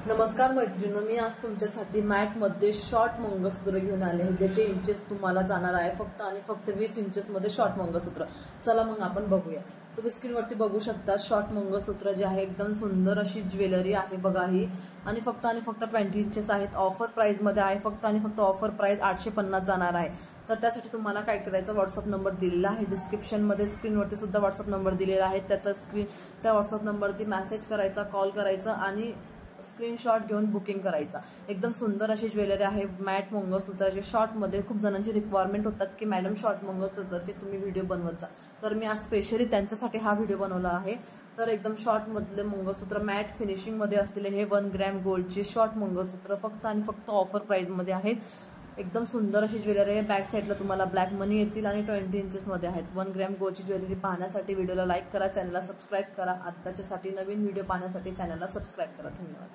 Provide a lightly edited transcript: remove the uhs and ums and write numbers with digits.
नमस्कार मैत्रिणींनो, मी आज तुमच्यासाठी मॅट मध्ये शॉर्ट मंगळसूत्र घेऊन आले आहे, ज्याचे इंचेस तुम्हाला जाणार आहे फक्त आणि फक्त 20 इंचेस मध्ये शॉर्ट मंगळसूत्र। चला मग आपण बघूया। तुम्ही स्क्रीनवरती बघू शकता शॉर्ट मंगळसूत्र जे आहे एकदम सुंदर अशी ज्वेलरी आहे बघा ही, आणि फक्त 20 इंचेस आहेत। ऑफर प्राइस मध्ये आहे, फक्त आणि फक्त ऑफर प्राइस 850 जाणार आहे। तर त्यासाठी तुम्हाला काय करायचं, व्हॉट्सअप नंबर दिलेला आहे डिस्क्रिप्शन मध्ये, स्क्रीनवरती सुद्धा व्हॉट्सअप नंबर दिलेला आहे। त्या व्हॉट्सअप नंबरवरती मेसेज करायचा, कॉल करायचा आणि स्क्रीनशॉट घेऊन बुकिंग करायचा। एकदम सुंदर अशी ज्वेलरी आहे मॅट मंगळसूत्राची शॉर्ट मध्ये। खूप जणांची रिक्वायरमेंट होतात की मॅडम शॉर्ट मंगळसूत्राचे तुम्ही व्हिडिओ बनवत जा, तर मी आज स्पेशली त्यांच्यासाठी हा व्हिडिओ बनवला आहे। तर एकदम शॉर्ट मधले मंगळसूत्र मॅट फिनिशिंग मध्ये असलेले हे 1 ग्रॅम गोल्डचे शॉर्ट मंगळसूत्र फक्त आणि फक्त ऑफर प्राइस मध्ये आहेत। एकदम सुंदर अशी ज्वेलरी आहे। बॅक साइडला तुम्हाला ब्लॅक मनी येतील आणि 20 इंचेस मध्ये आहेत। 1 ग्रॅम गोल्डची ज्वेलरी पाहण्यासाठी व्हिडिओला लाईक करा, चॅनलला सबस्क्राईब करा। आताच्यासाठी नवीन व्हिडिओ पाहण्यासाठी चॅनलला सबस्क्राईब करा। धन्यवाद।